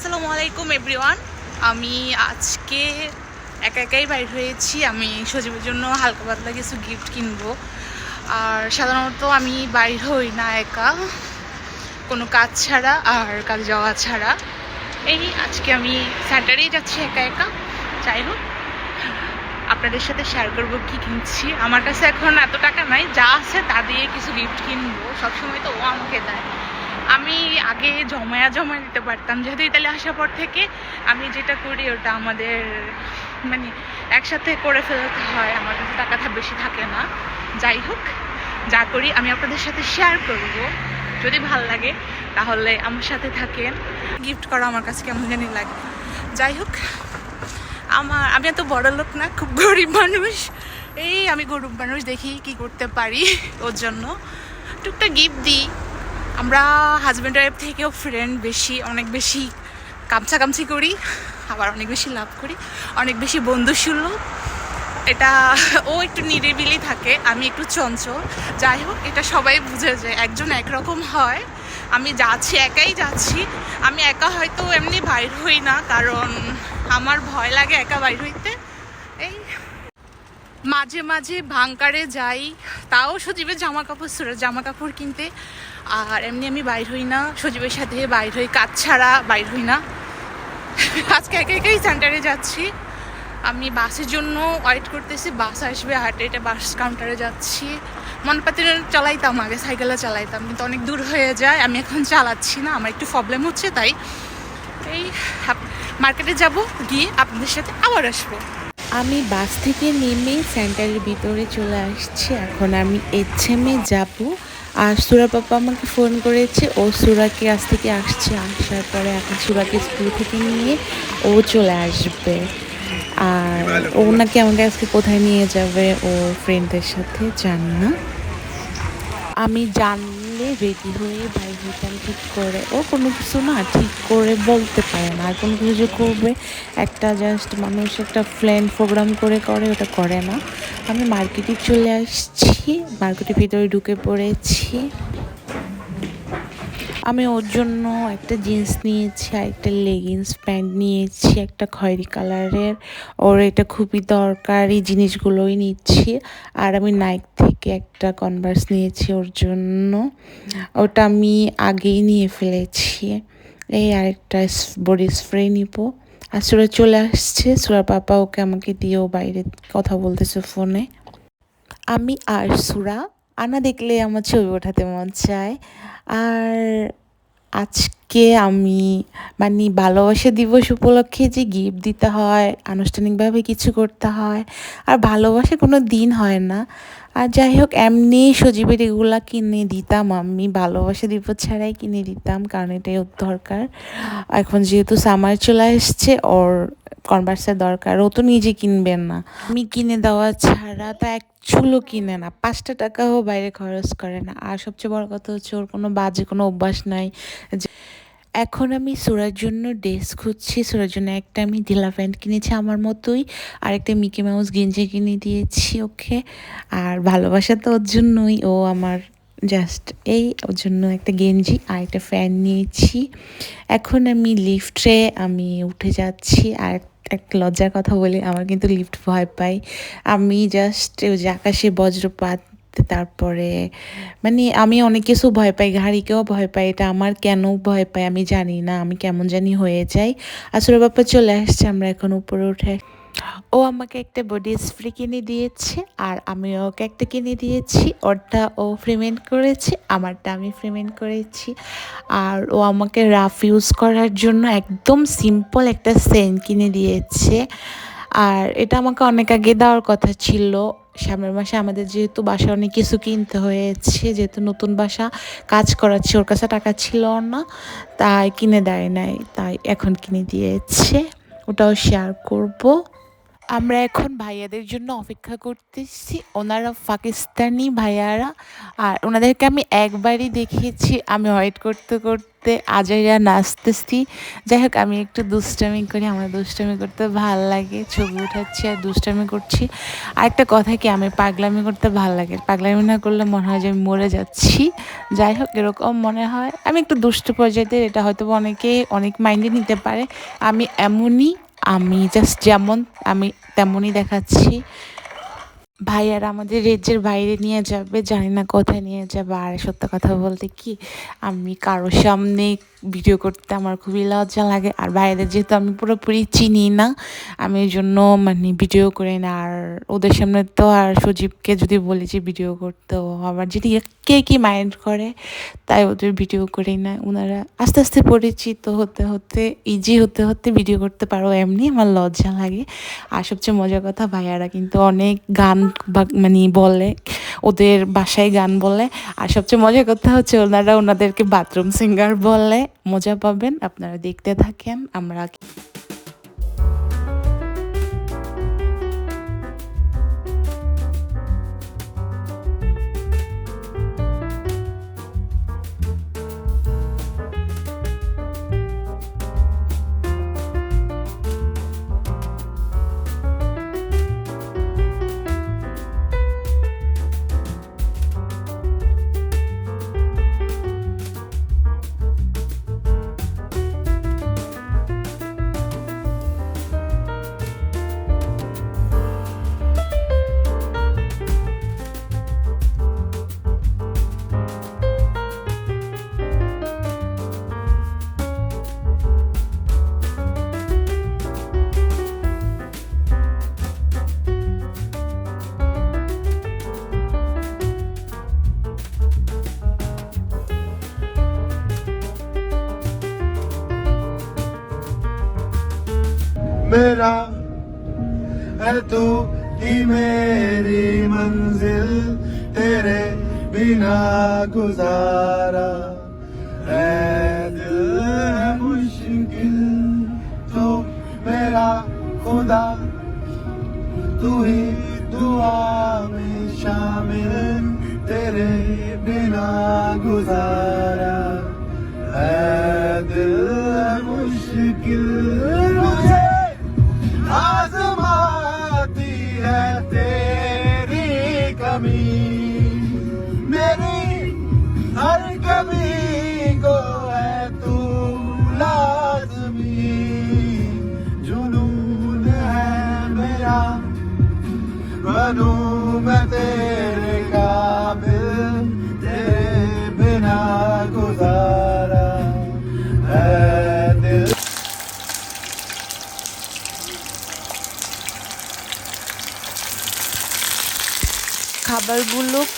আসসালামু আলাইকুম এভরিওয়ান। আমি আজকে একা একাই বাইর হয়েছি। আমি সজীবের জন্য হালকা পাতলা কিছু গিফট কিনবো। আর সাধারণত আমি বাইর হই না একা, কোনো কাজ ছাড়া আর কাজ যাওয়া ছাড়া। এই আজকে আমি স্যাটারডে যাচ্ছি একা একা। যাই হোক, আপনাদের সাথে শেয়ার করবো কি কিনছি। আমার কাছে এখন এত টাকা নাই, যা আছে তা দিয়ে কিছু গিফট কিনবো। সবসময় তো ও আমাকে দেয়। আমি আগে জমায়া দিতে পারতাম, যেহেতু ইতালি আসার পর থেকে আমি যেটা করি ওটা আমাদের মানে একসাথে করে ফেলতে হয়, আমার কাছে টাকা বেশি থাকে না। যাই হোক, যা করি আমি আপনাদের সাথে শেয়ার করব। যদি ভাল লাগে তাহলে আমার সাথে থাকেন। গিফট করা আমার কাছে কেমন জানি লাগে। যাই হোক, আমি এত বড় লোক না, খুব গরিব মানুষ। আমি গরিব মানুষ, দেখি কি করতে পারি ওর জন্য। টুকটাক গিফট দিই। আমরা হাজব্যান্ড ওয়াইফ থেকেও ফ্রেন্ড বেশি, অনেক বেশি কামছাকামছি করি, আবার অনেক বেশি লাভ করি, অনেক বেশি বন্ধুসুলভ। এটা ও একটু নিরিবিলি থাকে, আমি একটু চঞ্চল। যাই হোক, এটা সবাই বুঝে যে একজন একরকম হয়। আমি যাচ্ছি, একাই যাচ্ছি। আমি একা হয়তো এমনি বাইর হই না, কারণ আমার ভয় লাগে একা বাইর হইতে। মাঝে মাঝে ভাঙকারে যাই, তাও সজীবের জামা কাপড় কিনতে। আর এমনি আমি বাইর হই না, সজীবের সাথে বাইর হই, কাজ ছাড়া বাইর হই না। আজকে একা একাই সেন্টারে যাচ্ছি। আমি বাসের জন্য ওয়েট করতেছি, বাস আসবে। এটা বাস কাউন্টারে যাচ্ছি। মনপাতি চালাইতাম, আগে সাইকেলে চালাইতাম, কিন্তু অনেক দূর হয়ে যায়, আমি এখন চালাচ্ছি না, আমার একটু প্রবলেম হচ্ছে। তাই মার্কেটে যাব, গিয়ে আপনাদের সাথে আবার আসবো। আমি বাস থেকে নেমে সেন্টারের ভিতরে চলে আসছি। এখন আমি এইচএমে যাব। আর সুরা পাপা আমাকে ফোন করেছে, ও সুরাকে আজ থেকে আসছে। আসার পরে এখন সুরাকে স্কুল থেকে নিয়ে ও চলে আসবে। আর ও নাকি আমাকে আজকে কোথায় নিয়ে যাবে ওর ফ্রেন্ডদের সাথে, জানি না। আমি জানলে রেডি হয়ে বাইর হইতাম ঠিক করে। ও কোনো কিছু না ঠিক করে বলতে পারে না, আর কোনো কিছু যে করবে একটা জাস্ট মানুষ একটা প্ল্যান প্রোগ্রাম করে ওটা করে না। আমি মার্কেটে চলে আসছি, মার্কেটের ভিতরে ঢুকে পড়েছি। আমি ওর জন্য একটা জিন্স নিয়েছি আর একটা লেগিংস প্যান্ট নিয়েছি, একটা খয়েরি কালারের। ওর এটা খুবই দরকারি জিনিসগুলোই নিচ্ছি। আর আমি নাইক থেকে একটা কনভার্স নিয়েছি ওর জন্য, ওটা আমি আগেই নিয়ে ফেলেছি। আরেকটা বডি স্প্রে নিব। আর সুরা চলে আসছে, সুরার পাপা ওকে আমাকে দিয়েও বাইরে কথা বলতেছে ফোনে। আমি আর সুরা আনা দেখলে আমার ছবি ওঠাতে মন চায়। আর আজকে আমি ভালোবাসা দিবস উপলক্ষে যে গিফট দিতে হয়, আনুষ্ঠানিকভাবে কিছু করতে হয়, আর ভালোবাসা কোনো দিন হয় না। আর যাই হোক, এমনি সজীবের এগুলা কিনে দিতাম, আমি ভালোবাসা দিবস ছাড়াই কিনে দিতাম, কারণ এটাই ওর দরকার। এখন যেহেতু সামার চলে আসছে, ওর কনভার্সের দরকার, ও তো নিজে কিনবেন না, আমি কিনে দেওয়া ছাড়া তো এক চুলো কিনে না, 5টা টাকাও বাইরে খরচ করে না। আর সবচেয়ে বড় কথা হচ্ছে ওর কোনো বাজে কোনো অভ্যাস নাই। এখন আমি সুরার জন্য ড্রেস খুঁজছি। সুরার জন্য একটা আমি ঢিলা প্যান্ট কিনেছি আমার মতোই, আর একটা মিকি মাউস গেঞ্জি কিনে দিয়েছি ওকে। আর ভালোবাসা তো ওর জন্যই, ও আমার জাস্ট ওর জন্য একটা গেঞ্জি আর একটা ফ্যান নিয়েছি। এখন আমি লিফটে উঠে যাচ্ছি। আর একটা লজ্জার কথা বলি, আমার কিন্তু লিফট ভয় পাই। আমি জাস্ট ওই যে আকাশে বজ্রপাত, তারপরে আমি অনেক কিছু ভয় পাই, গাড়িকেও ভয় পাই। এটা আমার কেন ভয় পাই আমি জানি না, আমি কেমন জানি হয়ে যাই। আসলে বাপ্পা চলে আসছে, আমরা এখন উপরে উঠে। ও আমাকে একটা বডি স্প্রে কিনে দিয়েছে, আর আমি ওকে একটা কিনে দিয়েছি। ওরটা ও পেমেন্ট করেছে, আমারটা আমি পেমেন্ট করেছি। আর ও আমাকে রাফ ইউজ করার জন্য একদম সিম্পল একটা সেন্ট কিনে দিয়েছে। আর এটা আমাকে অনেক আগে দেওয়ার কথা ছিল। সামনের মাসে আমাদের যেহেতু বাসা অনেক কিছু কিনতে হয়েছে, যেহেতু নতুন বাসা কাজ করাচ্ছে, ওর কাছে টাকা ছিল না, তাই কিনে দেয় নাই, তাই এখন কিনে দিয়েছে। ওটাও শেয়ার করব। আমরা এখন ভাইয়াদের জন্য অপেক্ষা করতেছি। ওনারা পাকিস্তানি ভাইয়ারা। আর ওনাদেরকে আমি একবারই দেখিয়েছি, আমি ওয়েট করতে করতে আজাইরা নাচতেছি। যাই হোক, আমি একটু দুষ্টামি করি, আমার দুষ্টামি করতে ভাল লাগে, ছবি উঠাচ্ছি আর দুষ্টামি করছি। আরেকটা কথা কি, আমি পাগলামি করতে ভাল লাগে, পাগলামি না করলে মনে হয় যে আমি মরে যাচ্ছি। যাই হোক, এরকম মনে হয় আমি একটু দুষ্ট পর্যায়ের, এটা হয়তো অনেকে অনেক মাইন্ডে নিতে পারে। আমি এমনই, আমি জাস্ট যেমন আমি তেমনই দেখাচ্ছি। ভাইয়ারা আমাদের রেঞ্জের বাইরে নিয়ে যাবে, জানি না কোথায় নিয়ে যাবে। আর সত্য কথা বলতে কি, আমি কারোর সামনে ভিডিও করতে আমার খুবই লজ্জা লাগে। আর ভাইয়াদের যেহেতু আমি পুরোপুরি চিনি না, আমি এই জন্য মানে ভিডিও করি না। আর ওদের সামনে তো আর সজীবকে যদি বলি যে ভিডিও করতে, ও আবার যদি কে কি মাইন্ড করে, তাই ওদের ভিডিও করি না। ওনারা আস্তে আস্তে পরিচিত হতে হতে, ইজি হতে হতে ভিডিও করতে পারো, এমনি আমার লজ্জা লাগে। আর সবচেয়ে মজার কথা, ভাইয়ারা কিন্তু অনেক গান মানে বলে, ওদের বাসায় গান বলে। আর সবচেয়ে মজার কথা হচ্ছে, ওনারা ওনাদেরকে বাথরুম সিঙ্গার বলে। মজা পাবেন, আপনারা দেখতে থাকেন। আমরা मेरा है तू ही मेरी मंजिल, तेरे बिना गुजारा है दिल है मुश्किल, तो मेरा खुदा तू ही दुआ में शामिल, तेरे बिना गुजारा है दिल है मुश्किल। मुझे आजमाती है तेरी कमी, मेरी हर कमी को है तू लाज़मी, जुनून है मेरा बनूं मैं तेरे काबिल, तेरे बिना गुजारा है दिल।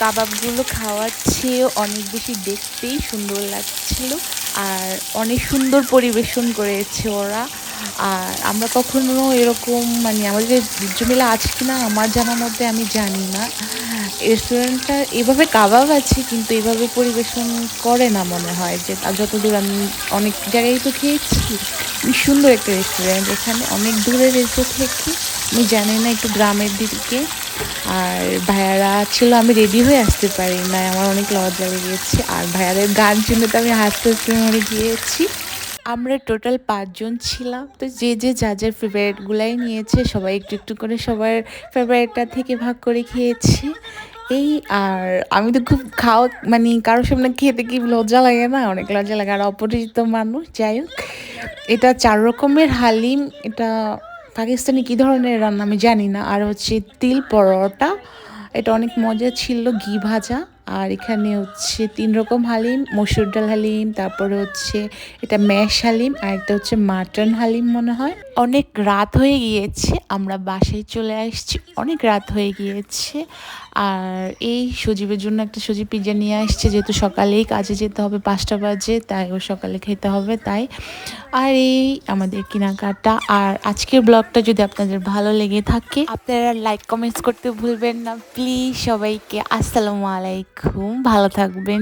কাবাবগুলো খাওয়াচ্ছে, অনেক বেশি দেখতেই সুন্দর লাগছিল। আর অনেক সুন্দর পরিবেশন করেছে ওরা। আর আমরা কখনো এরকম মানে আমাদের জমিলা আছে কিনা আমার জানার মধ্যে, আমি জানি না। রেস্টুরেন্টটা এভাবে কাবাব আছে, কিন্তু এভাবে পরিবেশন করে না মনে হয়। যে যতদূর আমি অনেক জায়গায় তো খেয়েছি, সুন্দর একটা রেস্টুরেন্ট, এখানে অনেক দূরে রেখে থেকে, আমি জানি না, একটু গ্রামের দিকে। আর ভাইয়ারা ছিল, আমি রেডি হয়ে আসতে পারি না, আমার অনেক লজ্জা লেগেছে। আর ভাইয়াদের গান শুনে তো আমি হাসতে হাসতে মরে গিয়েছি। আমরা টোটাল 5 জন ছিলাম, তো যে যে যার ফেভারিটগুলাই নিয়েছে, সবাই একটু একটু করে সবার ফেভারিটটা থেকে ভাগ করে খেয়েছে। এই আর আমি তো খুব মানে কারোর সামনে খেতে কি লজ্জা লাগে না, অনেক লজ্জা লাগে। আর অপরিচিত মানুষ, যাই হোক। এটা 4 রকমের হালিম, এটা পাকিস্তানি কী ধরনের রান্না আমি জানি না। আর হচ্ছে তিল পরোটা, এটা অনেক মজা ছিল, ঘি ভাজা। আর এখানে হচ্ছে 3 রকম হালিম, মসুর ডাল হালিম, তারপরে হচ্ছে এটা ম্যাশ হালিম, আর একটা হচ্ছে মাটন হালিম মনে হয়। অনেক রাত হয়ে গিয়েছে, আমরা বাসায় চলে আসছি, অনেক রাত হয়ে গিয়েছে। আর এই সজীবের জন্য একটা সজীব পিৎজা নিয়ে আসছে, যেহেতু সকালেই কাজে যেতে হবে, 5টা বাজে, তাই ও সকালে খেতে হবে তাই। আর এই আমাদের কেনাকাটা। আর আজকের ব্লগটা যদি আপনাদের ভালো লেগে থাকে, আপনারা লাইক কমেন্টস করতে ভুলবেন না প্লিজ। সবাইকে আসসালামু আলাইকুম, ভালো থাকবেন।